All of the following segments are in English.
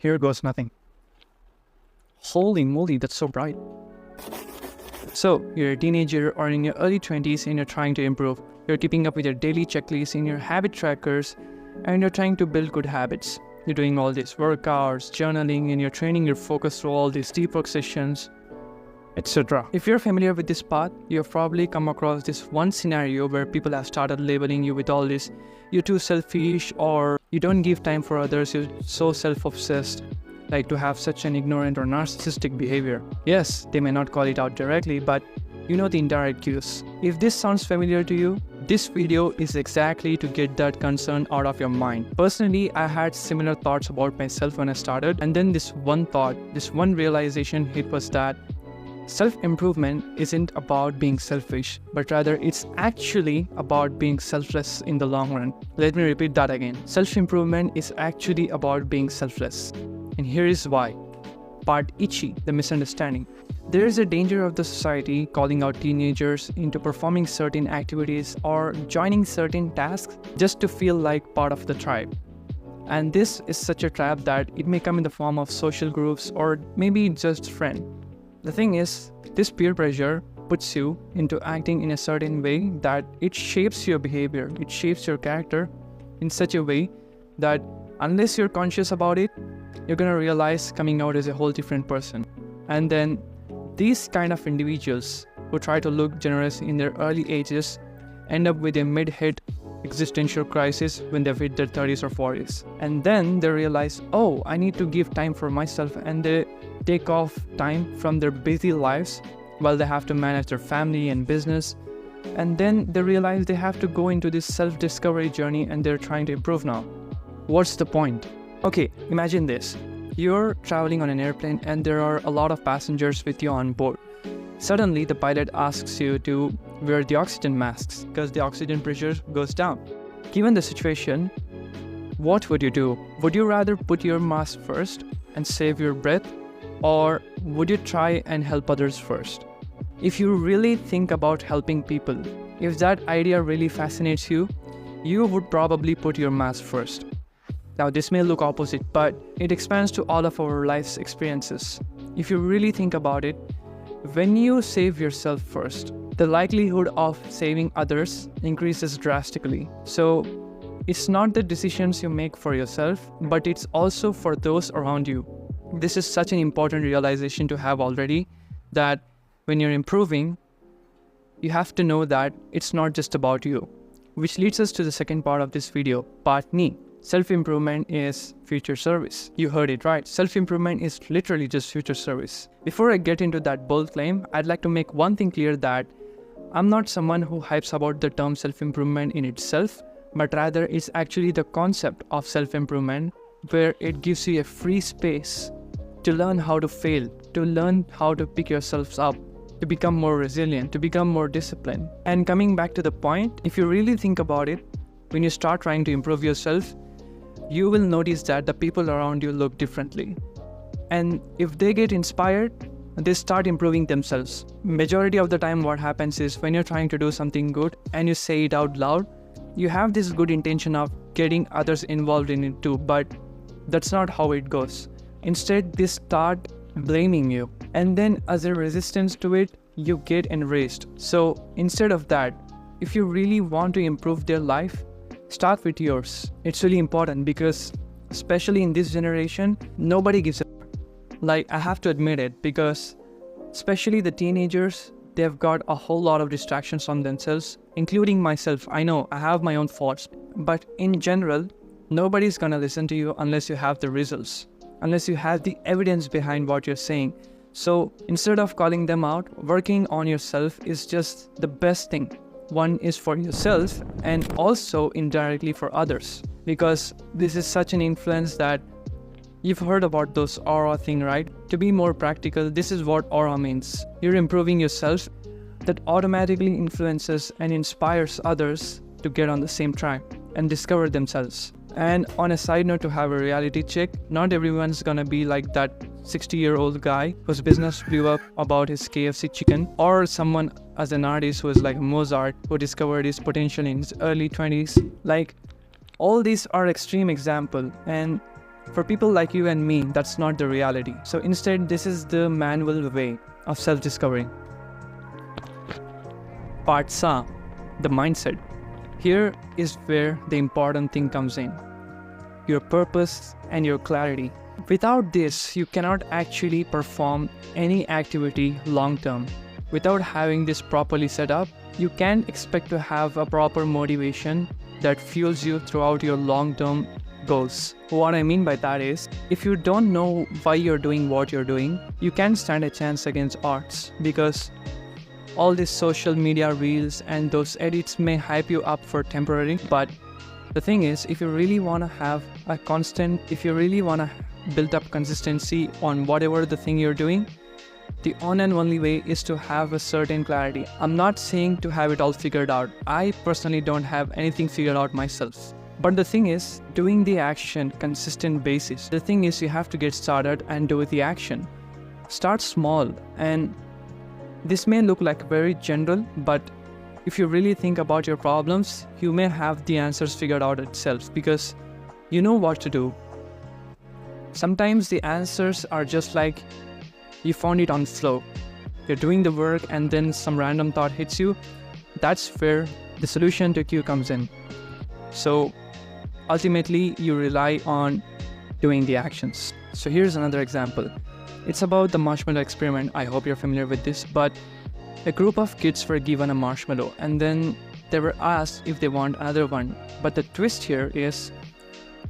here goes nothing. Holy moly, that's so bright. So, you're a teenager or in your early 20s and you're trying to improve. You're keeping up with your daily checklist in your habit trackers and you're trying to build good habits. You're doing all these workouts, journaling, and you're training your focus through all these deep work sessions, etc. If you're familiar with this path, you've probably come across this one scenario where people have started labeling you with all this, you're too selfish, or you don't give time for others, you're so self-obsessed, like to have such an ignorant or narcissistic behavior. Yes, they may not call it out directly, but you know the indirect cues. If this sounds familiar to you, this video is exactly to get that concern out of your mind. Personally, I had similar thoughts about myself when I started, and then this one thought, this one realization hit was that self-improvement isn't about being selfish, but rather it's actually about being selfless in the long run. Let me repeat that again. Self-improvement is actually about being selfless. And here is why. Part Ichi, the misunderstanding. There is a danger of the society calling out teenagers into performing certain activities or joining certain tasks just to feel like part of the tribe. And this is such a trap that it may come in the form of social groups or maybe just friends. The thing is, this peer pressure puts you into acting in a certain way that it shapes your behavior, it shapes your character in such a way that unless you're conscious about it, you're gonna realize coming out as a whole different person. And then these kind of individuals who try to look generous in their early ages end up with a mid-hit existential crisis when they've hit their 30s or 40s. And then they realize, oh, I need to give time for myself, and they take off time from their busy lives while they have to manage their family and business. And then they realize they have to go into this self-discovery journey and they're trying to improve now. What's the point? Okay, imagine this. You're traveling on an airplane and there are a lot of passengers with you on board. Suddenly, the pilot asks you to wear the oxygen masks because the oxygen pressure goes down. Given the situation, what would you do? Would you rather put your mask first and save your breath? Or would you try and help others first? If you really think about helping people, if that idea really fascinates you, you would probably put your mask first. Now this may look opposite, but it expands to all of our life's experiences. If you really think about it, when you save yourself first, the likelihood of saving others increases drastically. So it's not the decisions you make for yourself, but it's also for those around you. This is such an important realization to have already, that when you're improving, you have to know that it's not just about you. Which leads us to the second part of this video, part Ni. Self-improvement is future service. You heard it right. Self-improvement is literally just future service. Before I get into that bold claim, I'd like to make one thing clear, that I'm not someone who hypes about the term self-improvement in itself, but rather it's actually the concept of self-improvement where it gives you a free space to learn how to fail, to learn how to pick yourselves up, to become more resilient, to become more disciplined. And coming back to the point, if you really think about it, when you start trying to improve yourself, you will notice that the people around you look differently. And if they get inspired, they start improving themselves. Majority of the time what happens is when you're trying to do something good and you say it out loud, you have this good intention of getting others involved in it too, but that's not how it goes. Instead, they start blaming you. And then as a resistance to it, you get enraged. So instead of that, if you really want to improve their life, start with yours. It's really important because especially in this generation, nobody gives a like, I have to admit it, because especially the teenagers, they've got a whole lot of distractions on themselves, including myself. I know I have my own faults, but in general, nobody's gonna listen to you unless you have the results, unless you have the evidence behind what you're saying. So instead of calling them out, working on yourself is just the best thing. One is for yourself and also indirectly for others, because this is such an influence that you've heard about those aura thing, right? To be more practical, this is what aura means. You're improving yourself, that automatically influences and inspires others to get on the same track and discover themselves. And on a side note, to have a reality check, not everyone's gonna be like that 60-year-old guy whose business blew up about his KFC chicken, or someone as an artist who is like Mozart, who discovered his potential in his early 20s. Like, all these are extreme examples, and For people like you and me, that's not the reality. So instead, this is the manual way of self-discovery. Part C, the mindset. Here is where the important thing comes in. Your purpose and your clarity. Without this, you cannot actually perform any activity long term. Without having this properly set up, you can't expect to have a proper motivation that fuels you throughout your long-term goals. What I mean by that is, if you don't know why you're doing what you're doing, you can't stand a chance against odds, because all these social media reels and those edits may hype you up for temporary, but the thing is, if you really want to have a constant, if you really want to build up consistency on whatever the thing you're doing, the one and only way is to have a certain clarity. I'm not saying to have it all figured out. I personally don't have anything figured out myself. But the thing is, doing the action consistent basis. The thing is, you have to get started and do the action. Start small, and this may look like very general, but if you really think about your problems, you may have the answers figured out itself, because you know what to do. Sometimes the answers are just like you found it on flow. You're doing the work and then some random thought hits you. That's where the solution to Q comes in. So ultimately, you rely on doing the actions. So here's another example. It's about the marshmallow experiment. I hope you're familiar with this, but a group of kids were given a marshmallow and then they were asked if they want another one. But the twist here is,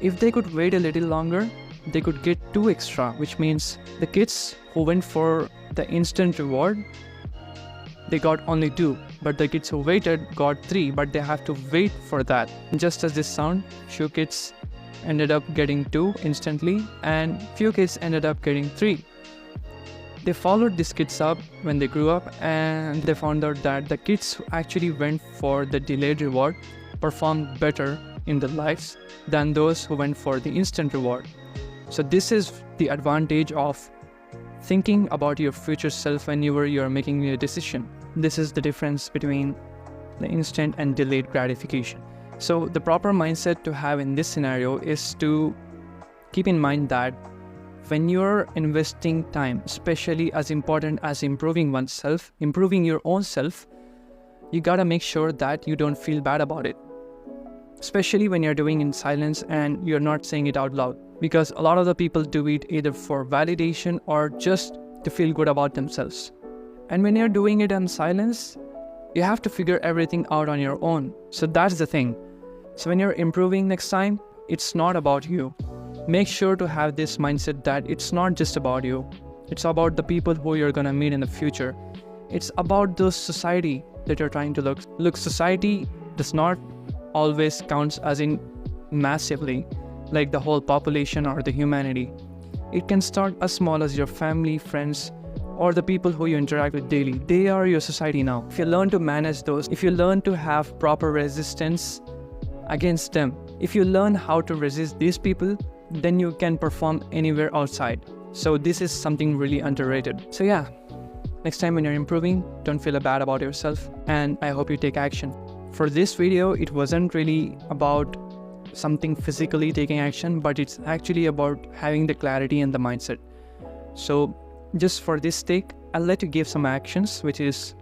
if they could wait a little longer, they could get 2 extra, which means the kids who went for the instant reward, they got only 2, but the kids who waited got 3, but they have to wait for that. Just as this sound, few kids ended up getting 2 instantly and few kids ended up getting 3. They followed these kids up when they grew up, and they found out that the kids who actually went for the delayed reward performed better in their lives than those who went for the instant reward. So this is the advantage of thinking about your future self whenever you're making a decision. This is the difference between the instant and delayed gratification. So the proper mindset to have in this scenario is to keep in mind that when you're investing time, especially as important as improving oneself, improving your own self, you gotta make sure that you don't feel bad about it. Especially when you're doing in silence and you're not saying it out loud. Because a lot of the people do it either for validation or just to feel good about themselves. And when you're doing it in silence, you have to figure everything out on your own. So that's the thing. So when you're improving next time, it's not about you. Make sure to have this mindset that it's not just about you. It's about the people who you're gonna meet in the future. It's about the society that you're trying to look. Look, society does not always count as in massively, like the whole population or the humanity. It can start as small as your family, friends, or the people who you interact with daily. They are your society now. If you learn to manage those, if you learn to have proper resistance against them, if you learn how to resist these people, then you can perform anywhere outside. So this is something really underrated. So yeah, next time when you're improving, don't feel bad about yourself, and I hope you take action. For this video, it wasn't really about something physically taking action, but it's actually about having the clarity and the mindset. So just for this sake, I'll let you give some actions, which is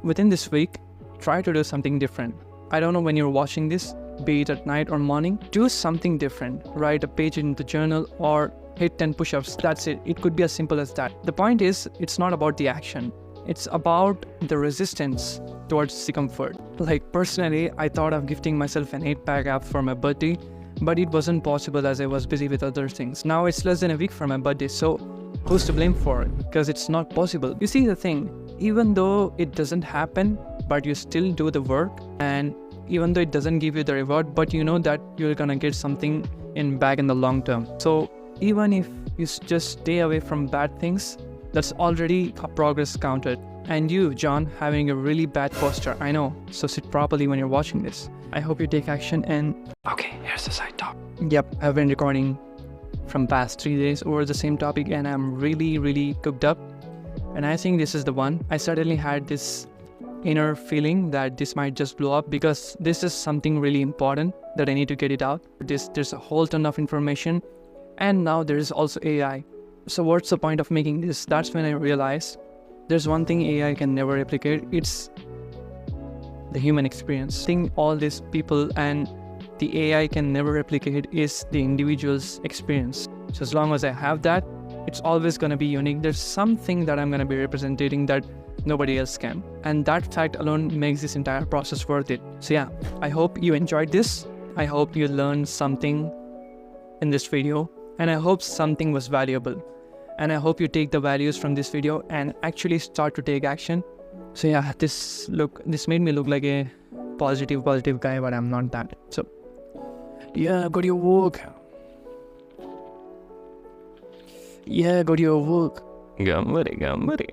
within this week, try to do something different. I don't know when you're watching this, be it at night or morning, do something different. Write a page in the journal or hit 10 push-ups. That's it. It could be as simple as that. The point is, it's not about the action. It's about the resistance towards the comfort. Like personally, I thought of gifting myself an 8-pack app for my birthday, but it wasn't possible as I was busy with other things. Now it's less than a week from my birthday, so who's to blame for it? Because it's not possible. You see the thing, even though it doesn't happen, but you still do the work, and even though it doesn't give you the reward, but you know that you're gonna get something back in the long term. So even if you just stay away from bad things, that's already a progress counted. And you, John, having a really bad posture, I know, so sit properly when you're watching this. I hope you take action. And okay, here's the side talk. Yep, I've been recording from past 3 days over the same topic, and I'm really cooked up, and I think this is the one. I suddenly had this inner feeling that this might just blow up, because this is something really important that I need to get it out. There's a whole ton of information, And now there is also AI. So what's the point of making this? That's when I realized there's one thing AI can never replicate. It's the human experience. I think all these people and the AI can never replicate is the individual's experience. So as long as I have that, it's always going to be unique. There's something that I'm going to be representing that nobody else can. And that fact alone makes this entire process worth it. So yeah, I hope you enjoyed this. I hope you learned something in this video. And I hope something was valuable. And I hope you take the values from this video and actually start to take action. So yeah, this made me look like a positive guy, but I'm not that. So yeah, go to your work. Yeah, go to your work. Gamare.